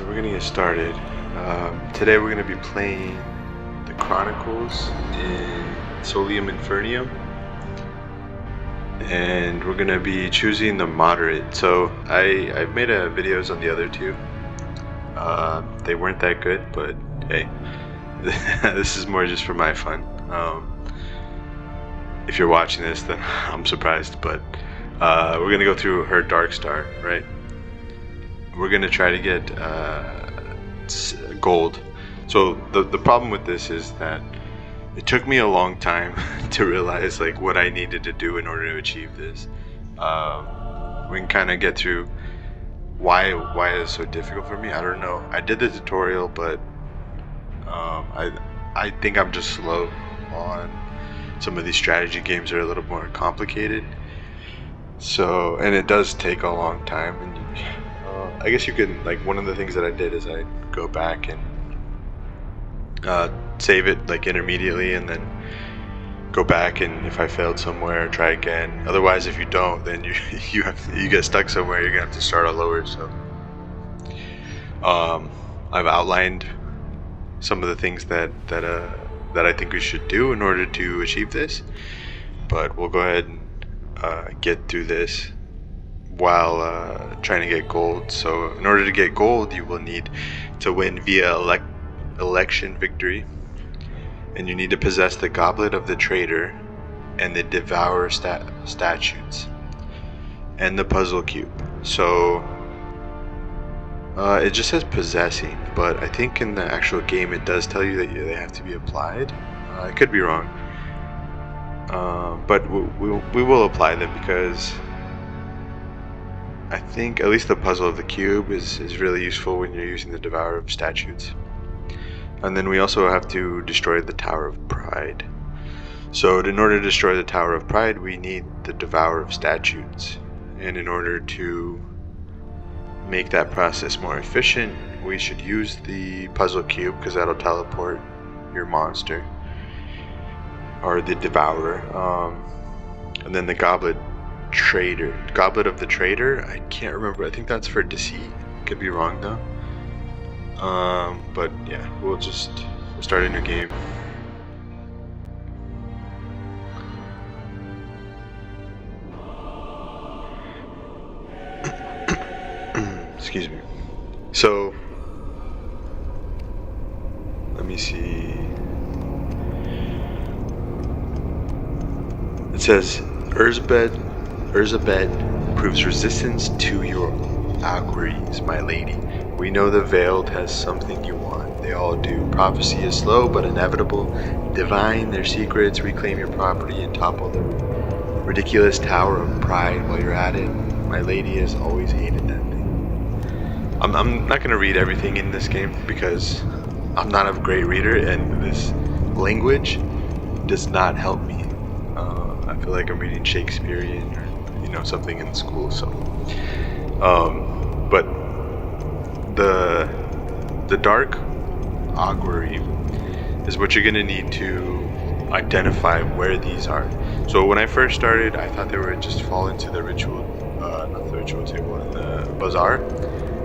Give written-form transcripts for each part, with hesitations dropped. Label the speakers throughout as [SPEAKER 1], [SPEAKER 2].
[SPEAKER 1] So we're gonna get started. Today we're gonna be playing the Chronicles in Solium Infernum, and we're gonna be choosing the moderate. So I've made videos on the other two. They weren't that good, but hey, this is more just for my fun. If you're watching this, then I'm surprised, but we're gonna go through her Dark Star, right? We're gonna try to get gold. So the problem with this is that it took me a long time to realize like what I needed to do in order to achieve this. We can kind of get through why it's so difficult for me. I don't know. I did the tutorial, but I think I'm just slow on some of these strategy games that are a little more complicated. So, and it does take a long time, and I guess you can, like, one of the things that I did is I go back and save it like intermediately, and then go back, and if I failed somewhere, try again. Otherwise, if you don't, then you get stuck somewhere. You're gonna have to start all over. So I've outlined some of the things that I think we should do in order to achieve this, but we'll go ahead and get through this while trying to get gold. So in order to get gold, you will need to win via election victory, and you need to possess the goblet of the traitor and the devourer statutes and the puzzle cube. So it just says possessing, but I think in the actual game it does tell you that they have to be applied. I could be wrong, but we will apply them, because I think at least the puzzle of the cube is really useful when you're using the devourer of statutes. And then we also have to destroy the Tower of Pride. So in order to destroy the Tower of Pride, we need the devourer of statutes, and in order to make that process more efficient, we should use the puzzle cube, because that'll teleport your monster or the devourer. And then the goblet of the traitor, I can't remember. I think that's for deceit. Could be wrong though. But yeah, we'll start a new game. Excuse me. So let me see. It says Erzabet proves resistance to your auguries, my lady. We know the Veiled has something you want. They all do. Prophecy is slow but inevitable. Divine their secrets, reclaim your property, and topple the ridiculous Tower of Pride while you're at it. My lady has always hated that thing. I'm not going to read everything in this game, because I'm not a great reader, and this language does not help me. I feel like I'm reading Shakespearean or something in school. So, but the dark augury is what you're gonna need to identify where these are. So when I first started, I thought they would just fall into the ritual, not the ritual table, in the bazaar,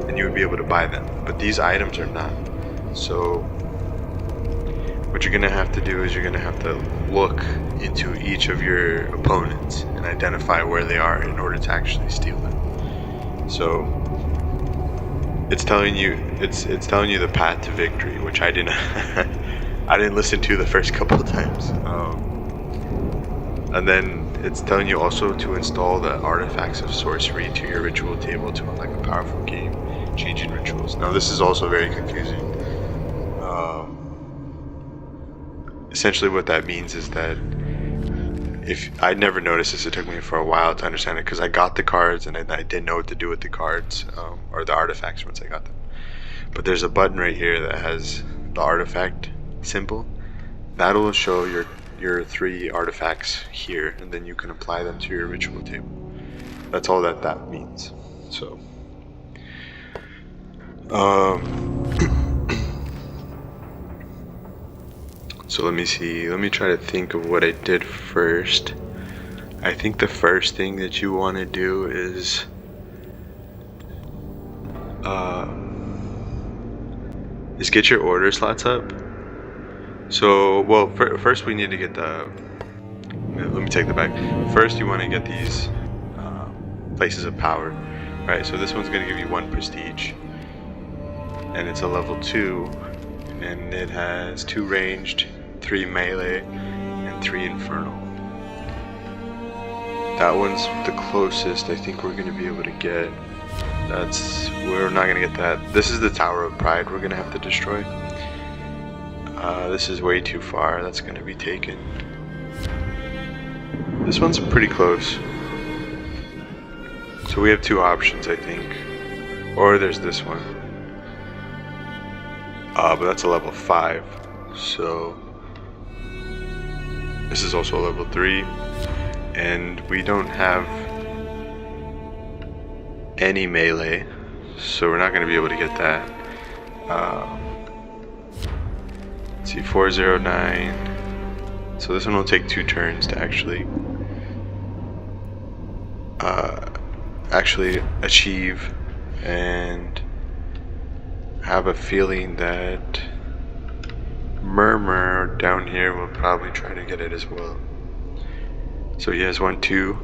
[SPEAKER 1] and you would be able to buy them. But these items are not. So what you're gonna have to do is you're gonna have to look into each of your opponents and identify where they are in order to actually steal them. So it's telling you the path to victory, which I didn't I didn't listen to the first couple of times. And then it's telling you also to install the artifacts of sorcery to your ritual table to unlock a powerful game changing rituals. Now this is also very confusing. Essentially what that means is that if I never noticed this, it took me for a while to understand it, because I got the cards and I didn't know what to do with the cards, or the artifacts once I got them. But there's a button right here that has the artifact symbol. That'll show your 3 artifacts here, and then you can apply them to your ritual table. That's all that means. So so let me see. Let me try to think of what I did first. I think the first thing that you want to do is is get your order slots up. So, well, first we need to get the... Let me take that back. First, you want to get these places of power. Right, so this one's going to give you 1 prestige. And it's a level 2. And it has 2 ranged, 3 melee, and 3 infernal. That one's the closest I think we're going to be able to get. We're not going to get that. This is the Tower of Pride we're going to have to destroy. This is way too far. That's going to be taken. This one's pretty close. So we have 2 options, I think. Or there's this one. But that's a level 5. So this is also a level 3. And we don't have any melee. So we're not going to be able to get that. Let's see, 409. So this one will take 2 turns to actually achieve, and have a feeling that Murmur down here will probably try to get it as well. So he has 1, 2.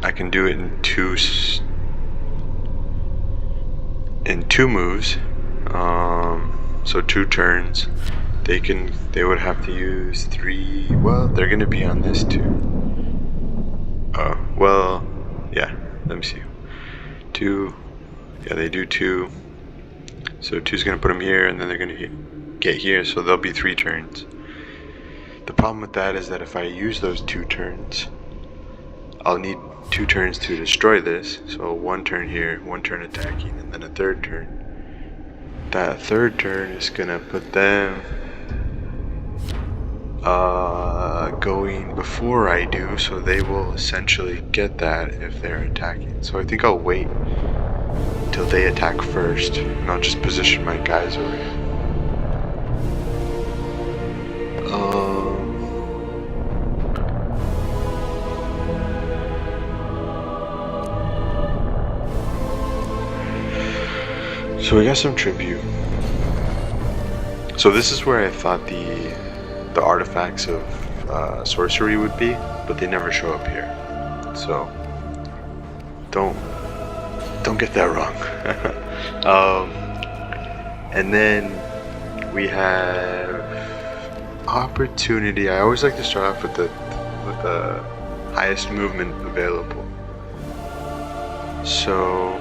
[SPEAKER 1] I can do it in 2 moves. So 2 turns. They would have to use 3. Well, they're gonna be on this too. Well, yeah. Let me see. 2. Yeah, they do 2. So 2's gonna put them here, and then they're gonna get here. So there'll be 3 turns. The problem with that is that if I use those 2 turns, I'll need 2 turns to destroy this. So 1 turn here, 1 turn attacking, and then a 3rd turn. That 3rd turn is gonna put them going before I do, so they will essentially get that if they're attacking. So I think I'll wait till they attack first, and I'll just position my guys over here. So we got some tribute. So this is where I thought the artifacts of sorcery would be, but they never show up here. So don't get that wrong. And then we have opportunity. I always like to start off with the highest movement available. So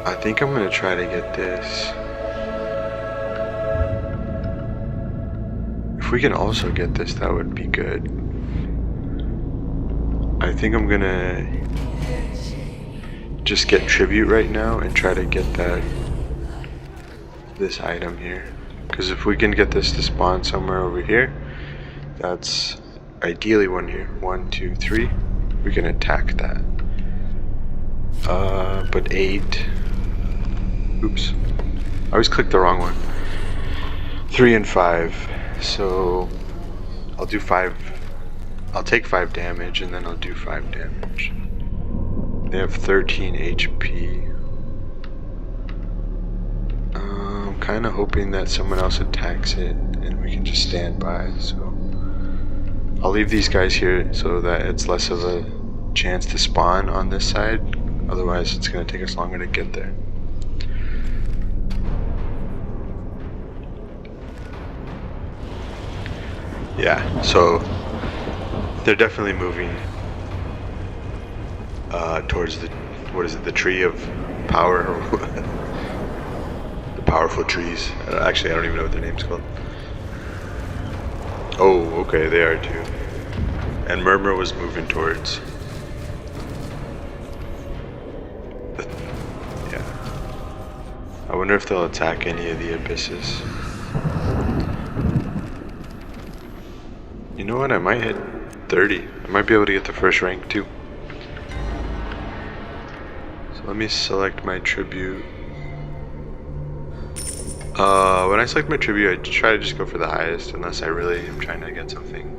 [SPEAKER 1] I think I'm gonna try to get this. If we can also get this, that would be good. I think I'm gonna just get tribute right now and try to get this item here. Because if we can get this to spawn somewhere over here, that's ideally one here. 1, 2, 3. We can attack that. But 8. Oops. I always clicked the wrong one. 3 and 5. So I'll do 5. I'll take 5 damage, and then I'll do 5 damage. They have 13 HP. I'm kind of hoping that someone else attacks it, and we can just stand by. So I'll leave these guys here so that it's less of a chance to spawn on this side. Otherwise, it's going to take us longer to get there. Yeah, so they're definitely moving towards the, what is it, the tree of power, or the powerful trees. Actually, I don't even know what their name's called. Oh, okay, they are too. And Murmur was moving towards. Yeah. I wonder if they'll attack any of the abysses. You know what? I might hit 30. I might be able to get the first rank too. So let me select my tribute. When I select my tribute, I try to just go for the highest, unless I really am trying to get something.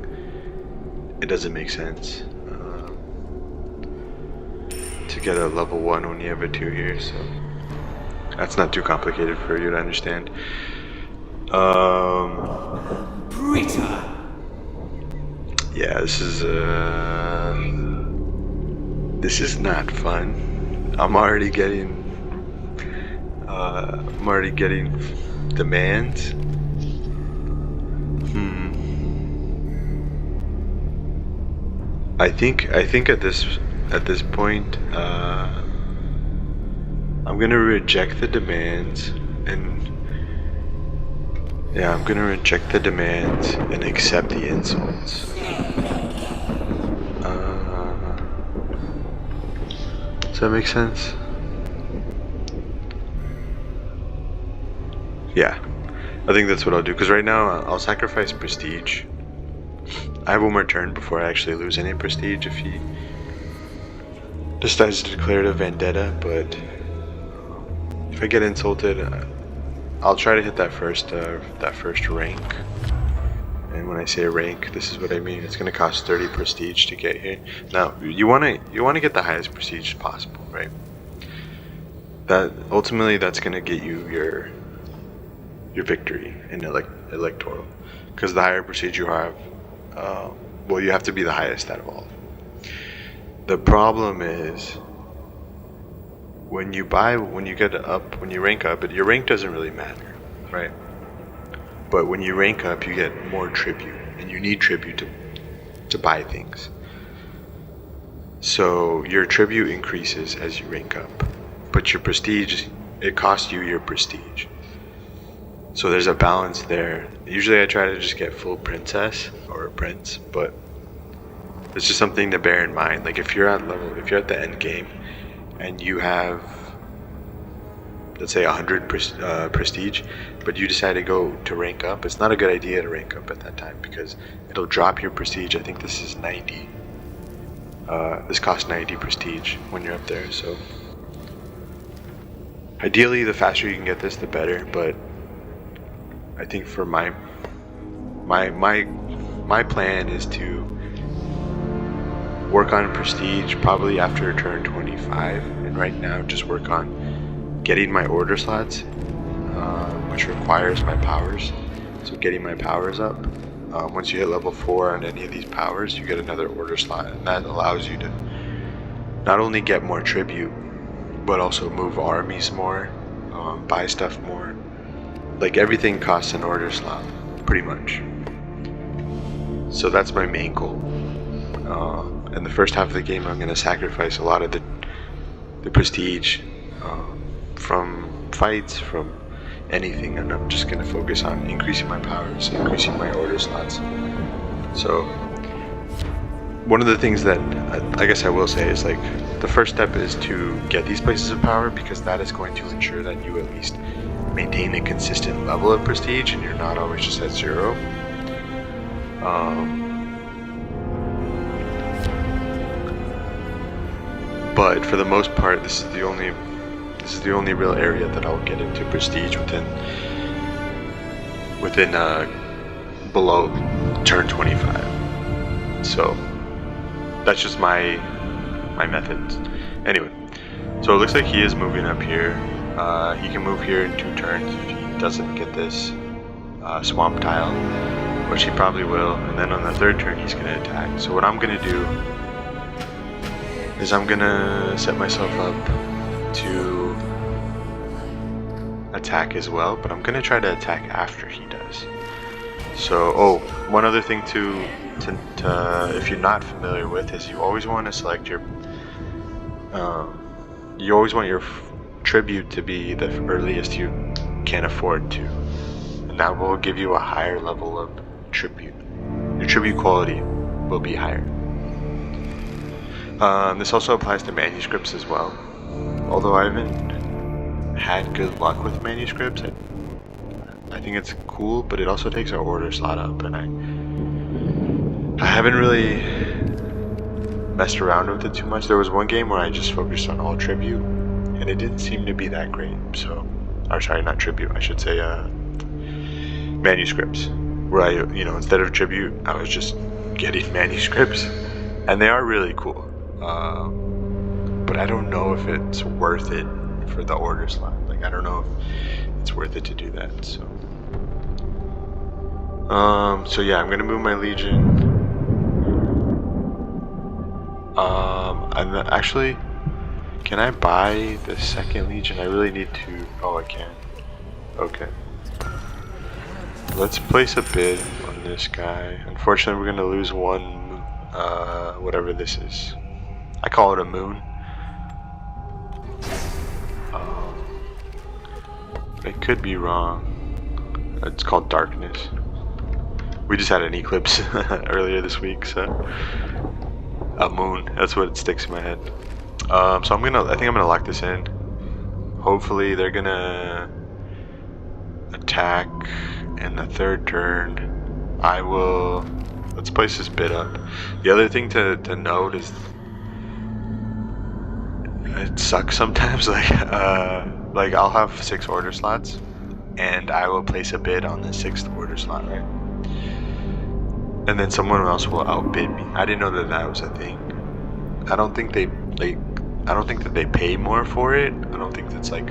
[SPEAKER 1] It doesn't make sense to get a level 1 when you have a 2 here, so that's not too complicated for you to understand. Yeah, this is not fun. I'm already getting demands. I think at this point, I'm gonna reject the demands and accept the insults. Does that make sense? Yeah, I think that's what I'll do, because right now I'll sacrifice prestige. I have one more turn before I actually lose any prestige if he decides to declare it a vendetta, but if I get insulted, I'll try to hit that first rank. And when I say rank, this is what I mean. It's going to cost 30 prestige to get here. Now, you want to get the highest prestige possible, right? That ultimately that's going to get you your victory in electoral, because the higher prestige you have, you have to be the highest out of all. The problem is when you rank up, your rank doesn't really matter, right? But when you rank up, you get more tribute, and you need tribute to buy things. So your tribute increases as you rank up, but your prestige, it costs you your prestige. So there's a balance there. Usually I try to just get full princess or prince, but it's just something to bear in mind. Like if you're at the end game and you have, let's say 100 prestige, but you decide to go to rank up, it's not a good idea to rank up at that time, because it'll drop your prestige. I think this is 90. This costs 90 prestige when you're up there. So ideally, the faster you can get this, the better. But I think for my plan is to work on prestige probably after turn 25, and right now just work on getting my order slots, which requires my powers. So getting my powers up. Once you hit level 4 on any of these powers, you get another order slot, and that allows you to not only get more tribute, but also move armies more, buy stuff more. Like everything costs an order slot, pretty much. So that's my main goal. In the first half of the game, I'm going to sacrifice a lot of the prestige from fights, from anything, and I'm just going to focus on increasing my powers, increasing my order slots. So one of the things that I guess I will say is, like, the first step is to get these places of power, because that is going to ensure that you at least maintain a consistent level of prestige and you're not always just at 0. But for the most part, this is the only real area that I'll get into prestige within below turn 25. So that's just my methods. Anyway, so it looks like he is moving up here. He can move here in 2 turns if he doesn't get this swamp tile, which he probably will, and then on the 3rd turn he's going to attack. So what I'm going to do is I'm going to set myself up to attack as well, but I'm going to try to attack after he does. So, one other thing to if you're not familiar with, is you always want to select your tribute to be the earliest you can afford to, and that will give you a higher level of tribute. Your tribute quality will be higher. This also applies to manuscripts as well. Although I haven't had good luck with manuscripts, I think it's cool, but it also takes our order slot up, and I haven't really messed around with it too much. There was one game where I just focused on all tribute, and it didn't seem to be that great. So, or sorry, not tribute, I should say manuscripts, where I, instead of tribute, I was just getting manuscripts, and they are really cool. but I don't know if it's worth it for the order slot. Like, I don't know if it's worth it to do that. So yeah, I'm gonna move my legion. And actually, can I buy the second legion? I really need to. Oh, I can. Okay. Let's place a bid on this guy. Unfortunately, we're gonna lose one. Whatever this is. I call it a moon. I could be wrong. It's called darkness. We just had an eclipse earlier this week, so a moon. That's what it sticks in my head. So I think I'm gonna lock this in. Hopefully they're gonna attack in the third turn. Let's place this bid up. The other thing to note is it sucks sometimes. Like I'll have 6 order slots, and I will place a bid on the 6th order slot, right? And then someone else will outbid me. I didn't know that was a thing. I don't think that they pay more for it. I don't think it's like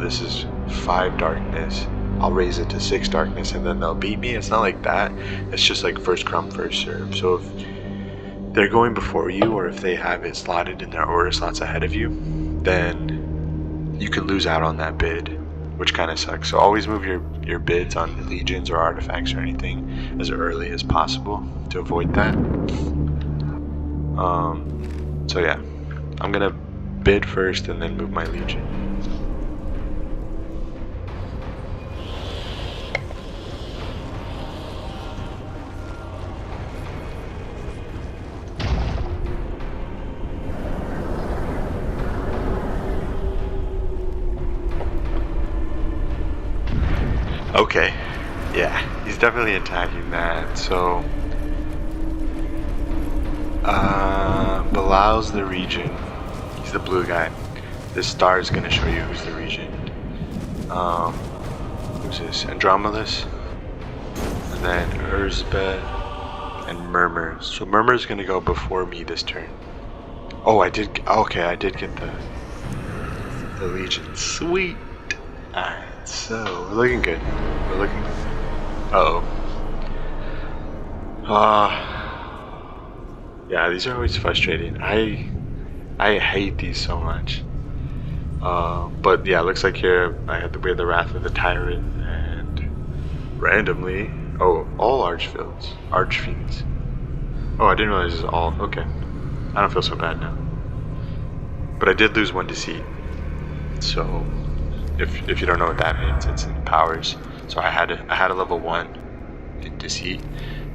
[SPEAKER 1] this is 5 darkness. I'll raise it to 6 darkness, and then they'll beat me. It's not like that. It's just like first come, first serve. So if they're going before you, or if they have it slotted in their order slots ahead of you, then you could lose out on that bid, which kind of sucks. So always move your bids on legions or artifacts or anything as early as possible to avoid that. So yeah, I'm gonna bid first and then move my legion. Okay, yeah, he's definitely attacking that, so Bilal's the region. He's the blue guy. This star is gonna show you who's the region. Who's this? Andromedus, and then Urzbet, and Murmur. So Murmur's gonna go before me this turn. Oh, I did. Okay, I did get the legion. Sweet. Alright. So, we're looking good. Uh-oh. Yeah, these are always frustrating. I hate these so much. But yeah, it looks like here we have the Wrath of the Tyrant, and randomly, all Archfiends. Oh, I didn't realize it's all. Okay. I don't feel so bad now. But I did lose 1 deceit. So if you don't know what that means, it's in powers. So I had a level 1 in deceit,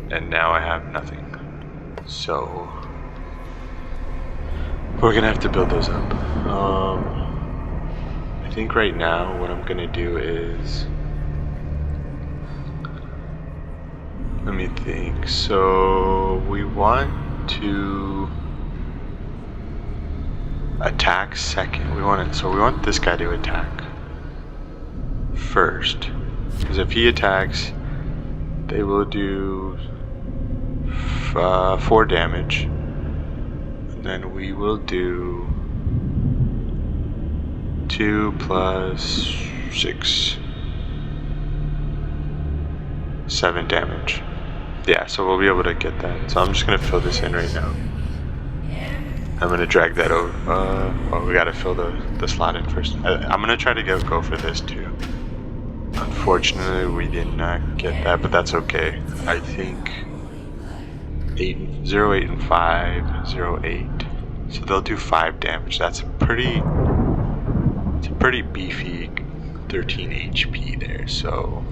[SPEAKER 1] and now I have nothing. So we're gonna have to build those up. I think right now what I'm gonna do is, let me think. So we want to attack second. We want this guy to attack first, because if he attacks, they will do 4 damage, and then we will do 2 plus 6, 7 damage. Yeah, so we'll be able to get that. So I'm just gonna fill this in right now. I'm gonna drag that over. Well, we gotta fill the slot in first. I'm gonna try to go for this too. Unfortunately, we did not get that, but that's okay. I think 0, 8, and 5, 0, 8. So they'll do 5 damage. It's a pretty beefy 13 HP there. So,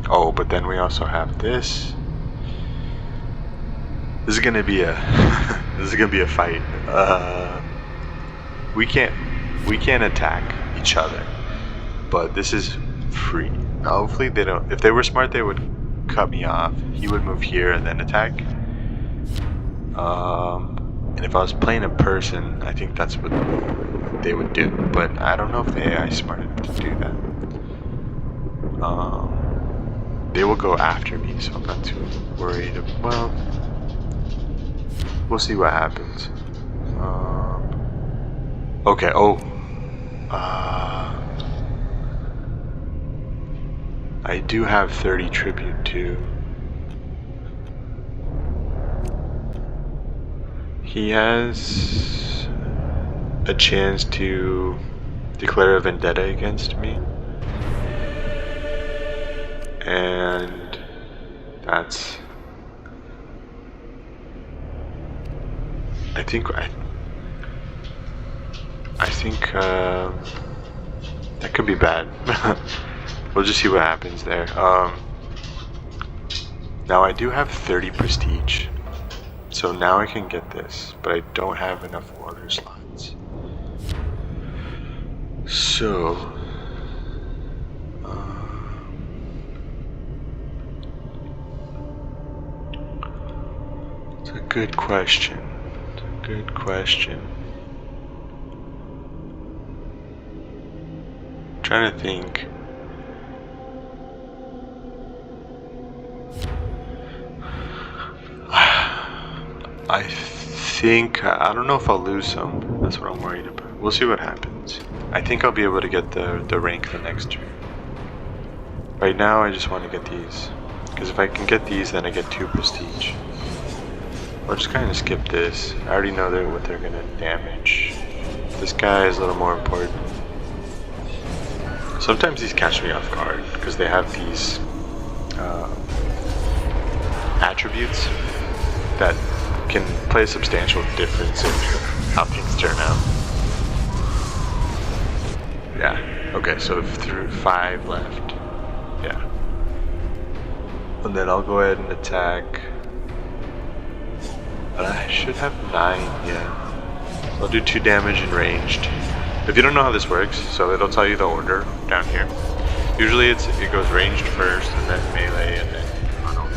[SPEAKER 1] but then we also have this. This is gonna be a fight. We can't attack each other, but this is free. Now, hopefully they don't. If they were smart, they would cut me off. He would move here and then attack. And if I was playing a person, I think that's what they would do. But I don't know if the AI is smart enough to do that. They will go after me, so I'm not too worried. Well, we'll see what happens. Okay, oh. I do have 30 tribute too. He has a chance to declare a vendetta against me. And that's... I think that could be bad. We'll just see what happens there. Now I do have 30 prestige, so now I can get this, but I don't have enough order slots. So, it's a good question. It's a good question. I'm trying to think. I don't know if I'll lose some. That's what I'm worried about. We'll see what happens. I think I'll be able to get the rank the next turn. Right now I just want to get these, because if I can get these then I get 2 prestige. I'll just kind of skip this. I already know what they're going to damage. This guy is a little more important. Sometimes these catch me off guard because they have these attributes that can play a substantial difference in how things turn out. Yeah, okay, so through 5 left. Yeah. And then I'll go ahead and attack. But I should have 9, yeah. So I'll do 2 damage in ranged. If you don't know how this works, so it'll tell you the order down here. Usually it goes ranged first, and then melee, and then infernal.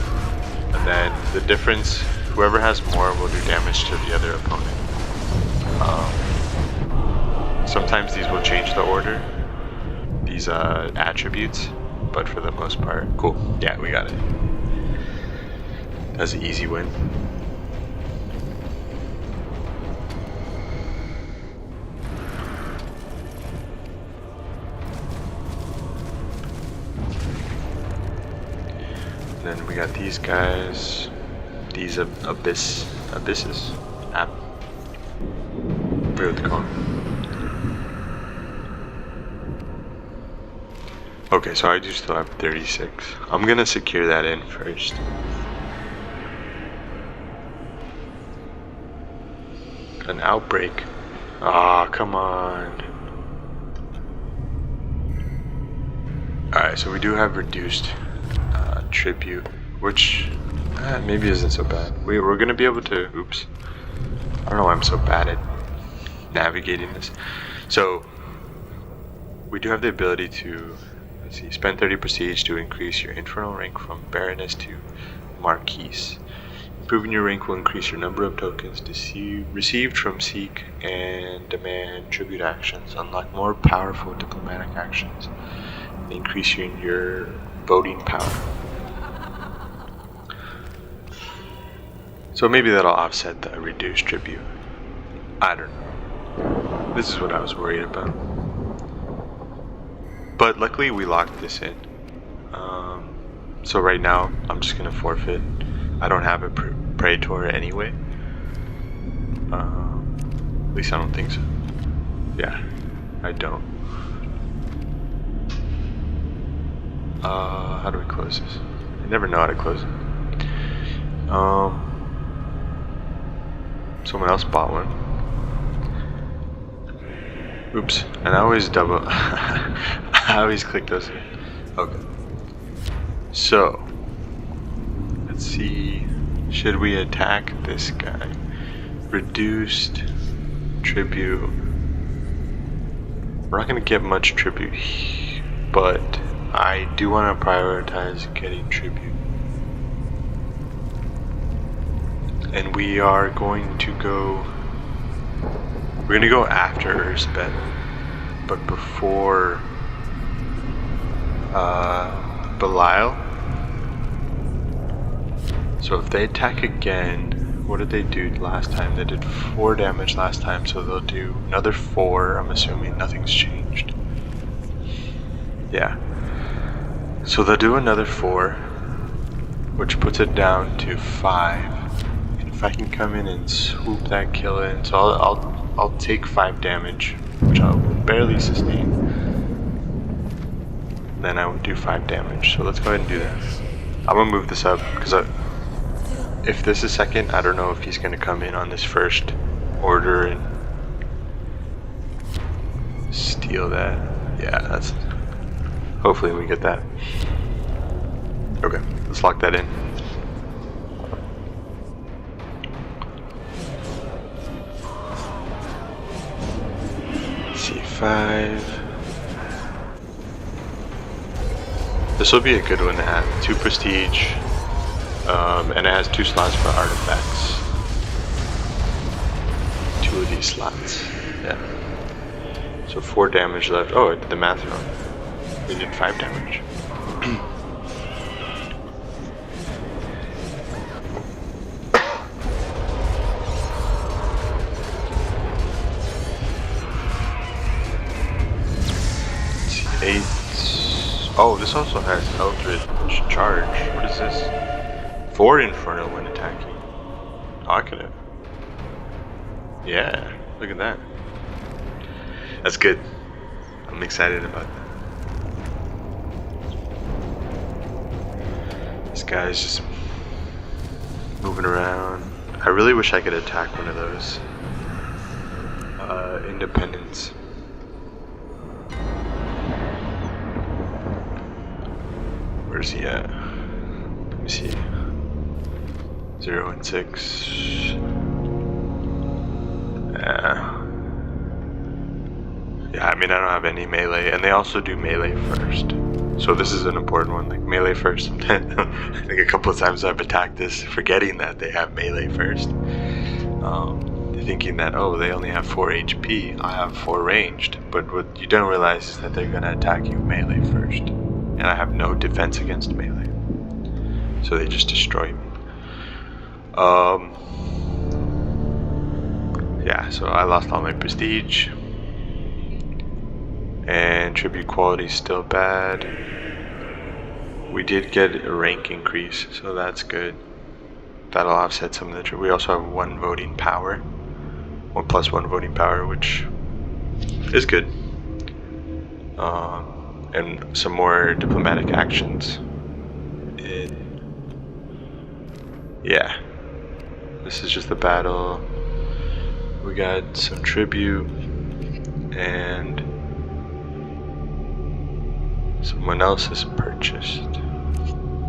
[SPEAKER 1] And then the difference, whoever has more will do damage to the other opponent. Sometimes these will change the order, these attributes, but for the most part, cool. Yeah, we got it. That's an easy win. Then we got these guys, these abysses, I forget what they call them. Okay, so I do still have 36. I'm gonna secure that in first. An outbreak. Ah, come on. Alright, so we do have reduced tribute, which maybe isn't so bad. We're gonna be able to, oops, I don't know why I'm so bad at navigating this. So we do have the ability to, let's see, spend 30 prestige to increase your infernal rank from Baroness to Marquise. Improving your rank will increase your number of tokens received from seek and demand tribute actions, unlock more powerful diplomatic actions, and increase your voting power. So maybe that'll offset the reduced tribute. I don't know. This is what I was worried about. But luckily we locked this in. So right now I'm just gonna forfeit. I don't have a Praetor anyway. At least I don't think so. Yeah, I don't. How do we close this? I never know how to close it. Someone else bought one. Oops, and I always double, I always click those. Okay. So, let's see, should we attack this guy? Reduced tribute. We're not gonna get much tribute, but I do want to prioritize getting tribute. And we are going to go, we're going to go after Urspet, but before Belial. So if they attack again, what did they do last time? They did 4 damage last time, so they'll do another 4, I'm assuming. Nothing's changed. Yeah. So they'll do another 4, which puts it down to 5. And if I can come in and swoop that kill in, so I'll take 5 damage, which I'll barely sustain. Then I would do 5 damage. So let's go ahead and do that. I'm gonna move this up because if this is second, I don't know if he's gonna come in on this first order and steal that. Yeah, that's. Hopefully we get that. Okay, let's lock that in. C5. This will be a good one to have. 2 prestige, and it has 2 slots for artifacts. 2 of these slots. Yeah. So 4 damage left. Oh, I did the math wrong. We did 5 damage. Let's see, 8. Oh, this also has Eldritch Charge. What is this? 4 infernal when attacking. Oh, I could have. Yeah, look at that. That's good. I'm excited about that. This guy's just moving around. I really wish I could attack one of those. Independence. Where's he at? Let me see. 0 and 6. Yeah, I mean, I don't have any melee, and they also do melee first. So this is an important one, like melee first. I think a couple of times I've attacked this, forgetting that they have melee first. Thinking that, oh, they only have 4 HP, I have 4 ranged. But what you don't realize is that they're gonna attack you melee first. And I have no defense against melee. So they just destroy me. Yeah, so I lost all my prestige. And tribute quality is still bad. We did get a rank increase, so that's good. That'll offset some of the we also have 1 voting power. 1 + 1 voting power, which is good. And some more diplomatic actions. Yeah. This is just the battle. We got some tribute. And someone else has purchased.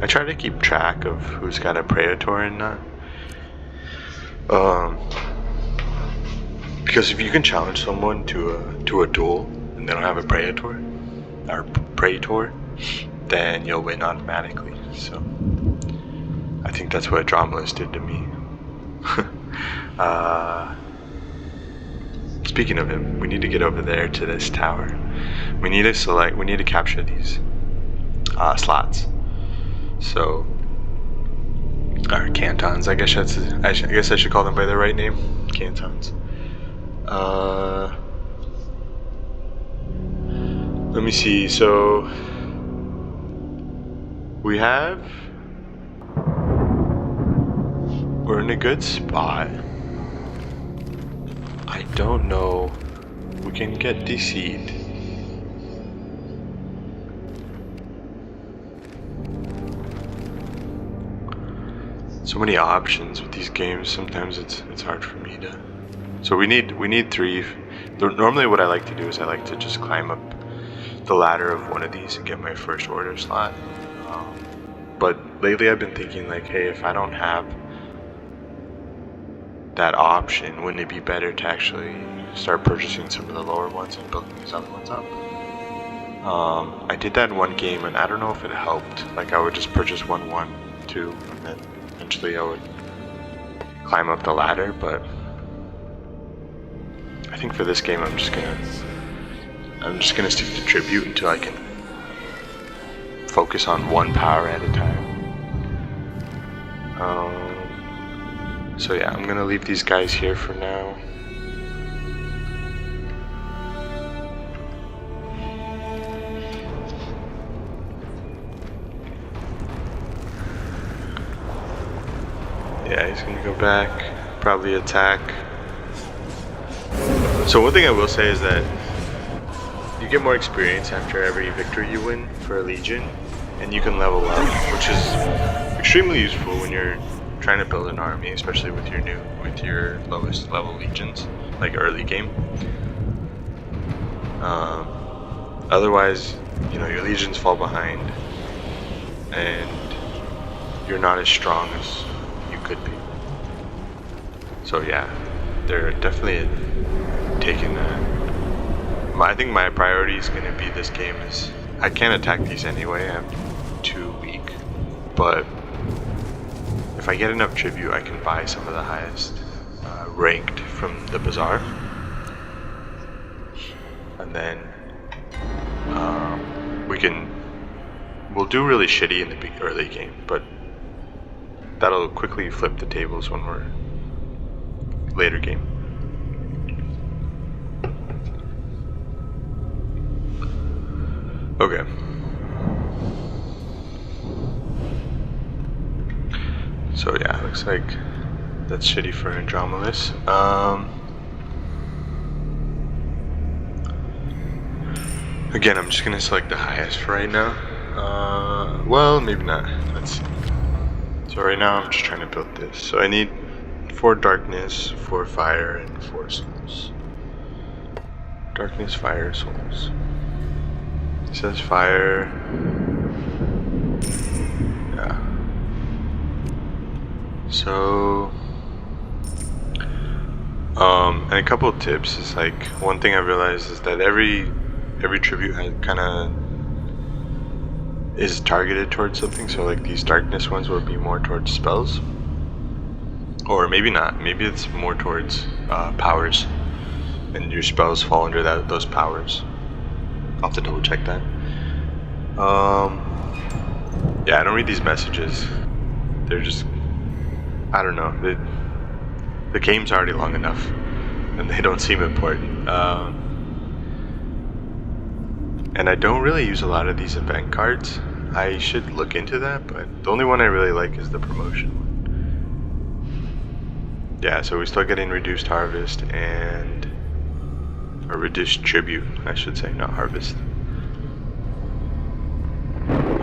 [SPEAKER 1] I try to keep track of who's got a Praetor and not. Because if you can challenge someone to a duel and they don't have a Praetor, then you'll win automatically. So I think that's what Dromulus did to me. Speaking of him, we need to get over there to this tower. We need to capture these slots. So, or cantons, I guess I should call them by their right name. Cantons. Let me see, so we're in a good spot. I don't know. We can get deceived. So many options with these games. Sometimes it's hard for me to. So we need 3. Normally, what I like to do is I like to just climb up the ladder of one of these and get my first order slot. But lately, I've been thinking like, hey, if I don't have that option, wouldn't it be better to actually start purchasing some of the lower ones and building these other ones up? I did that in one game, and I don't know if it helped. Like, I would just purchase 1, 2, and then eventually I would climb up the ladder. But I think for this game, I'm just gonna stick to tribute until I can focus on 1 power at a time. So yeah, I'm gonna leave these guys here for now. Yeah, he's gonna go back, probably attack. So one thing I will say is that you get more experience after every victory you win for a legion, and you can level up, which is extremely useful when you're trying to build an army, especially with your lowest level legions, like early game. Otherwise, you know, your legions fall behind, and you're not as strong as you could be. So yeah, they're definitely taking that. I think my priority is going to be this game is I can't attack these anyway. I'm too weak, but if I get enough tribute, I can buy some of the highest ranked from the bazaar, and then we'll do really shitty in the early game, but that'll quickly flip the tables when we're later game. Okay. So yeah, looks like that's shitty for Andromedas. Again, I'm just gonna select the highest for right now. Well, maybe not. Let's see. So right now I'm just trying to build this. So I need 4 darkness, 4 fire, and 4 souls. Darkness, fire, souls. It says fire. Yeah. So, and a couple of tips is like one thing I realized is that every tribute kind of is targeted towards something. So like these darkness ones will be more towards spells, or maybe not. Maybe it's more towards powers, and your spells fall under those powers. I'll have to double check that. Yeah, I don't read these messages. They're just, I don't know. The game's already long enough, and they don't seem important. And I don't really use a lot of these event cards. I should look into that, but the only one I really like is the promotion one. Yeah, so we're still getting reduced harvest and a reduced tribute, I should say, not harvest.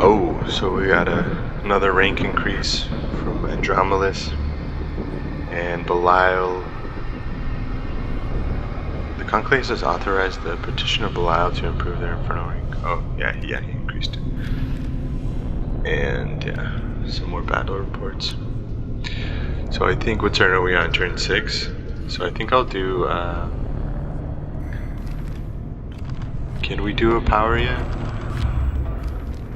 [SPEAKER 1] Oh, so we got another rank increase from Andromedas and Belial. The Conclave has authorized the petition of Belial to improve their infernal rank. Oh, yeah, he increased it. And yeah, some more battle reports. So I think, what turn are we on? Turn 6. So I think I'll do, can we do a power yet?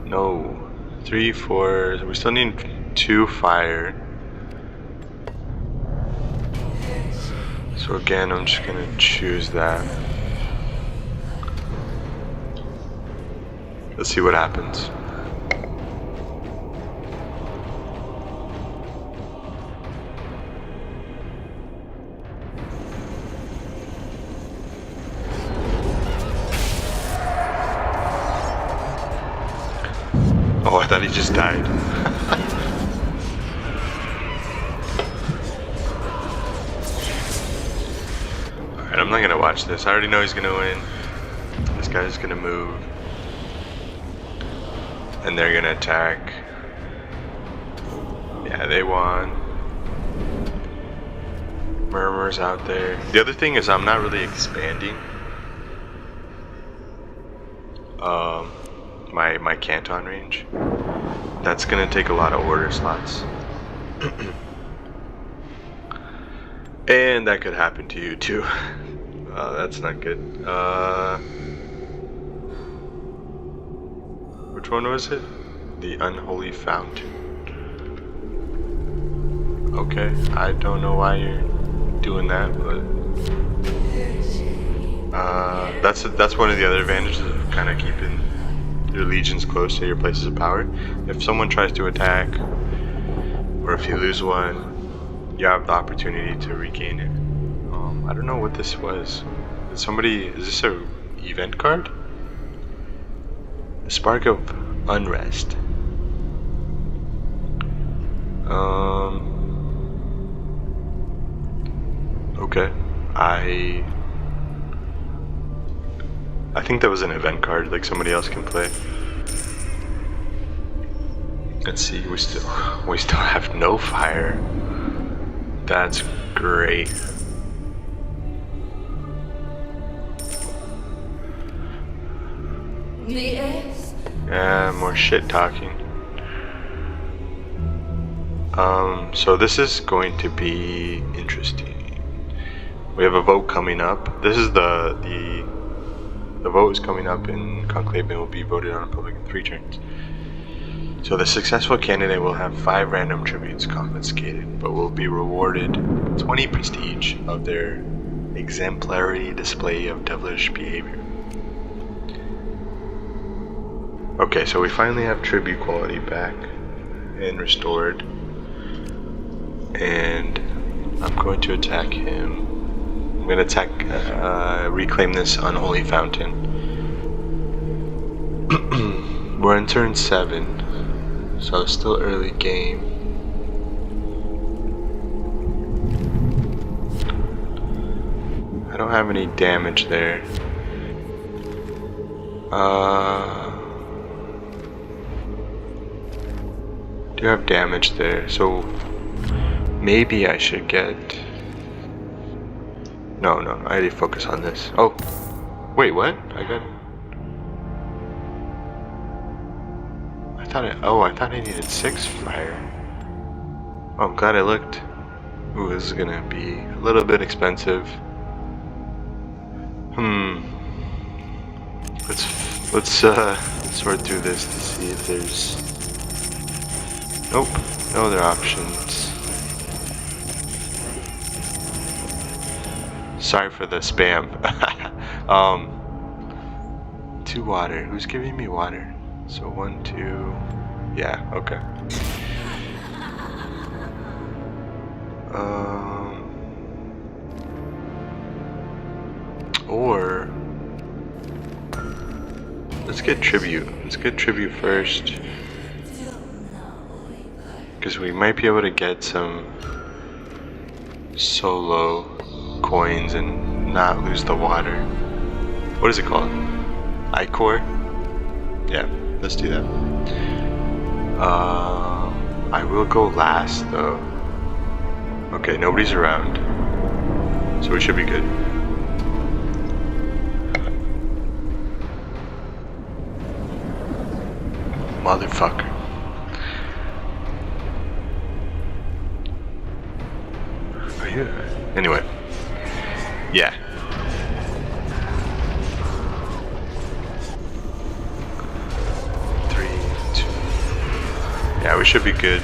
[SPEAKER 1] No. 3, 4, we still need 2 fire. So again, I'm just gonna choose that. Let's see what happens. Oh, I thought he just died. Alright, I'm not gonna watch this. I already know he's gonna win. This guy's gonna move. And they're gonna attack. Yeah, they won. Murmur's out there. The other thing is I'm not really expanding my canton range. That's gonna take a lot of order slots. And that could happen to you too. That's not good. Which one was it? The Unholy Fountain. Okay, I don't know why you're doing that, but that's one of the other advantages of kind of keeping your legions close to your places of power. If someone tries to attack, or if you lose one, you have the opportunity to regain it. I don't know what this was. Is this a event card? A spark of unrest. Okay. I think that was an event card, like somebody else can play. Let's see, we still have no fire. That's great. Yeah, more shit talking. So this is going to be interesting. We have a vote coming up. This is the vote is coming up in Conclave and will be voted on in public in 3 turns. So the successful candidate will have 5 random tributes confiscated, but will be rewarded 20 prestige of their exemplary display of devilish behavior. Okay, so we finally have tribute quality back and restored. And I'm going to attack him. I'm going to reclaim this unholy fountain. We're in turn 7, so it's still early game. I don't have any damage there. Do have damage there, so maybe I should get... No, I need to focus on this. Oh, wait, what? I thought I needed 6 fire. Oh, I'm glad I looked. Ooh, this is gonna be a little bit expensive. Let's sort through this to see if there's... Nope, no other options. Sorry for the spam. 2 water. Who's giving me water? So 1, 2. Yeah, okay. Or let's get tribute. Let's get tribute first, because we might be able to get some solo coins and not lose the water. What is it called? Ichor? Yeah, let's do that. I will go last though. Okay, nobody's around, so we should be good. Motherfucker. Are you? Anyway. Yeah. Three, 2. Yeah, we should be good.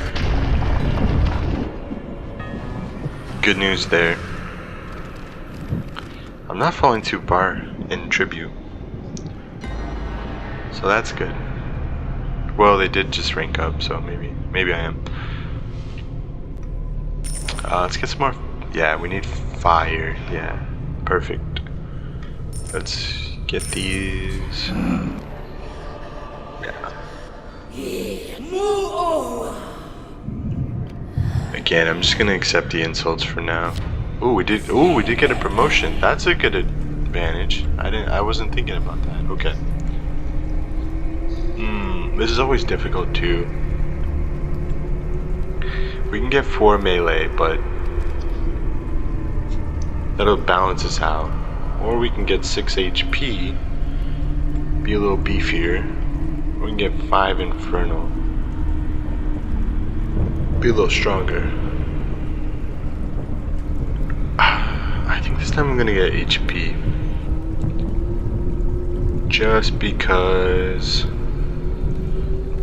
[SPEAKER 1] Good news there. I'm not falling too far in tribute, so that's good. Well, they did just rank up, so maybe I am. Let's get some more. Yeah, we need fire. Yeah, perfect. Let's get these. Yeah. Again, I'm just gonna accept the insults for now. Ooh, we did get a promotion. That's a good advantage. I wasn't thinking about that. Okay. This is always difficult too. We can get 4 melee, but that'll balance us out. Or we can get 6 HP, be a little beefier. Or we can get 5 infernal, be a little stronger. I think this time I'm gonna get HP, just because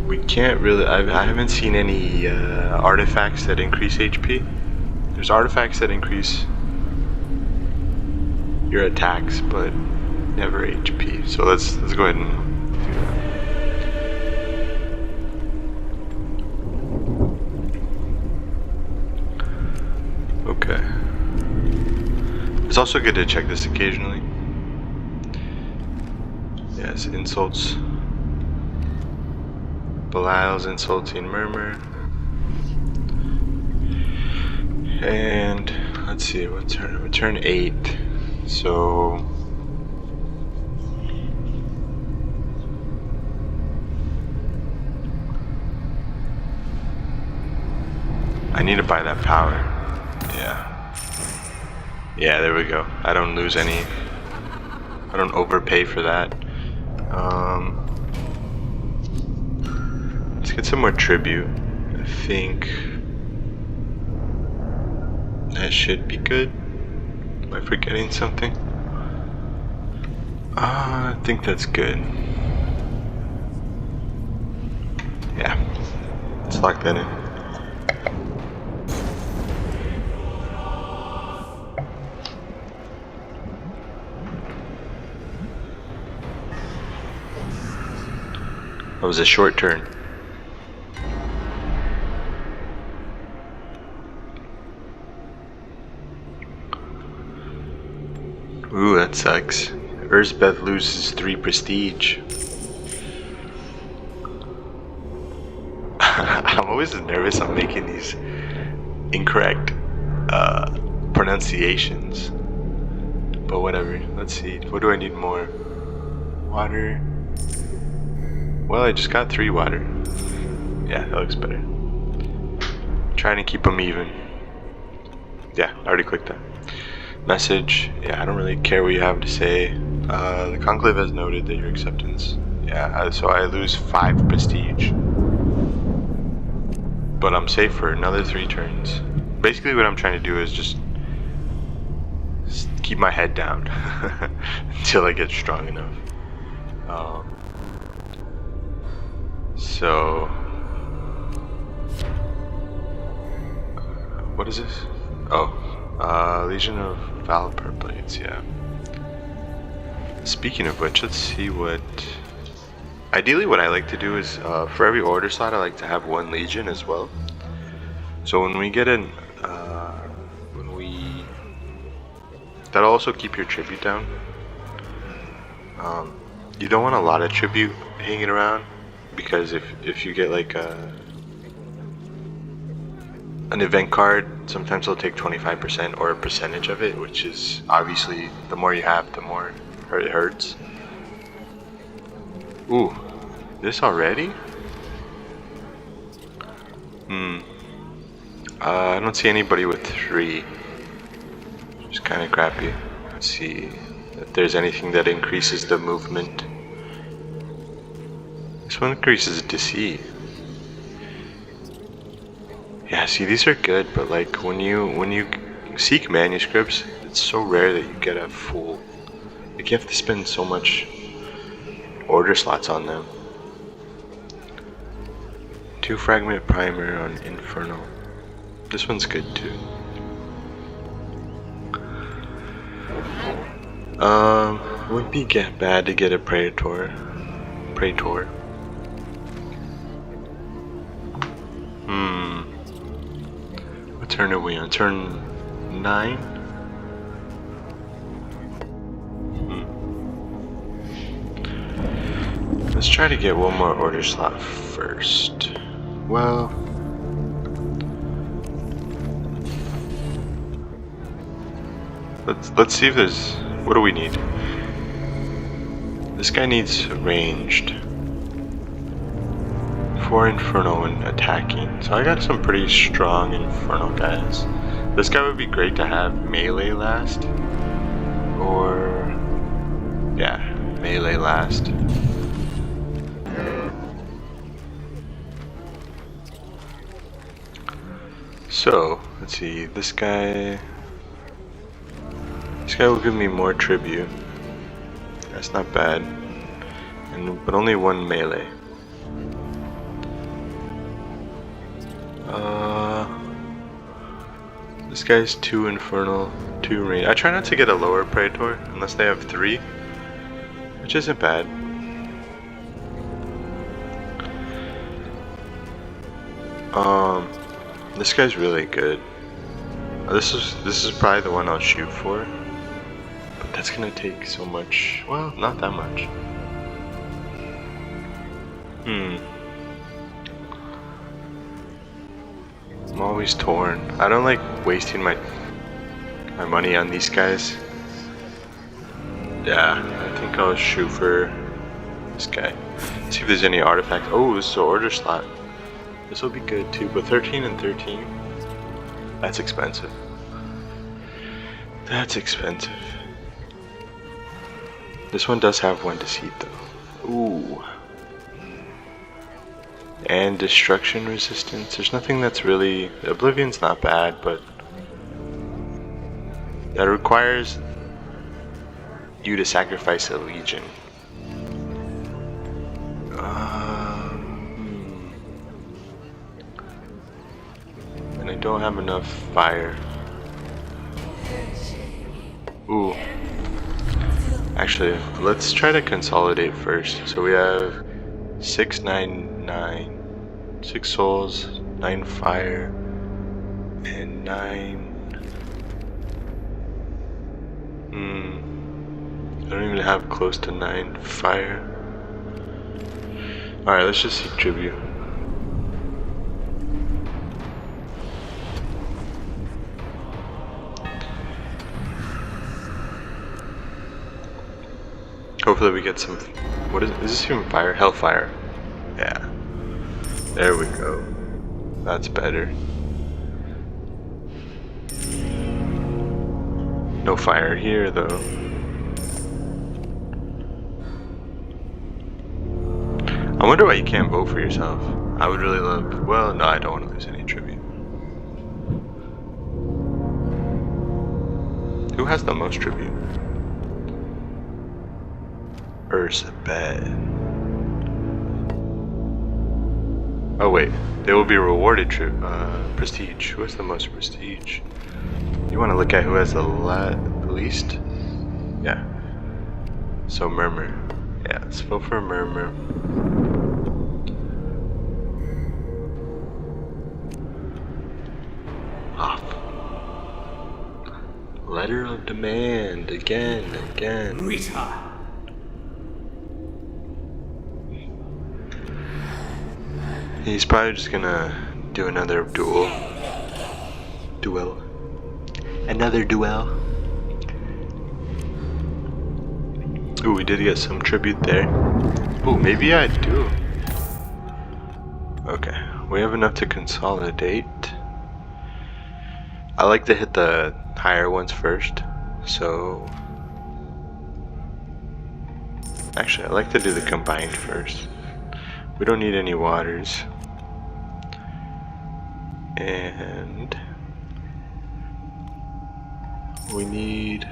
[SPEAKER 1] we can't really. I haven't seen any artifacts that increase HP. There's artifacts that increase your attacks, but never HP. So let's go ahead and do that. It's also good to check this occasionally. Yes, insults. Belial's insulting murmur. And let's see, what turn? We turn 8. So I need to buy that power. Yeah, there we go. I don't lose any. I don't overpay for that. Let's get some more tribute. I think that should be good. Am I forgetting something? I think that's good. Yeah, let's lock that in. That was a short turn. Ooh, that sucks. Erzbeth loses 3 prestige. I'm always nervous on making these incorrect pronunciations. But whatever. Let's see. What do I need more? Water. Well, I just got 3 water. Yeah, that looks better. Trying to keep them even. Yeah, I already clicked that. Message. Yeah, I don't really care what you have to say. The Conclave has noted that your acceptance. Yeah, so I lose 5 prestige. But I'm safe for another 3 turns. Basically what I'm trying to do is just keep my head down until I get strong enough. So what is this? Oh, Legion of Valper Blades, yeah. Speaking of which, let's see what... Ideally what I like to do is, for every order slot I like to have 1 Legion as well. So when we get in, that'll also keep your tribute down. You don't want a lot of tribute hanging around, because if you get like an event card, sometimes they'll take 25% or a percentage of it, which is obviously the more you have, the more it hurts. Ooh, this already? I don't see anybody with 3. It's kind of crappy. Let's see if there's anything that increases the movement. This one increases it to C. Yeah, see, these are good, but like when you seek manuscripts, it's so rare that you get a full. Like you have to spend so much order slots on them. 2 fragment primer on infernal. This one's good too. Would be bad to get a praetor. What turn are we on? Turn 9? Let's try to get 1 more order slot first. Well, let's see if there's... What do we need? This guy needs ranged. 4 infernal when attacking. So I got some pretty strong infernal guys. This guy would be great to have melee last. Or... yeah, melee last. So, let's see, this guy will give me more tribute. That's not bad. But only 1 melee. This guy's 2 infernal, 2 range. I try not to get a lower praetor unless they have 3, which isn't bad. This guy's really good. This is probably the one I'll shoot for. that's gonna take so much. Well, not that much. I'm always torn. I don't like wasting my money on these guys. Yeah, I think I'll shoot for this guy. See if there's any artifacts. Oh, this is an order slot. This will be good too, but 13 and 13? That's expensive. That's expensive. This one does have one deceit though. Ooh. And destruction resistance. There's nothing that's really... Oblivion's not bad, but... that requires you to sacrifice a legion. And I don't have enough fire. Ooh. Actually, let's try to consolidate first. So we have 6, 9, 9. 6 souls, 9 fire, and 9... I don't even have close to 9 fire. Alright, let's just seek tribute. Hopefully we get some... What is this even fire? Hellfire. Yeah. There we go. That's better. No fire here though. I wonder why you can't vote for yourself. I would really love... Well, no, I don't want to lose any tribute. Who has the most tribute? Ursabed. Oh wait, they will be rewarded prestige. Who has the most prestige? You want to look at who has the least? Yeah. So Murmur. Yeah, let's vote for Murmur. Off. Letter of demand. Again.
[SPEAKER 2] Rita.
[SPEAKER 1] He's probably just gonna do another duel. Another duel. Ooh, we did get some tribute there. Ooh, maybe I do. Okay, we have enough to consolidate. I like to hit the higher ones first, so... Actually, I like to do the combined first. We don't need any waters. And we need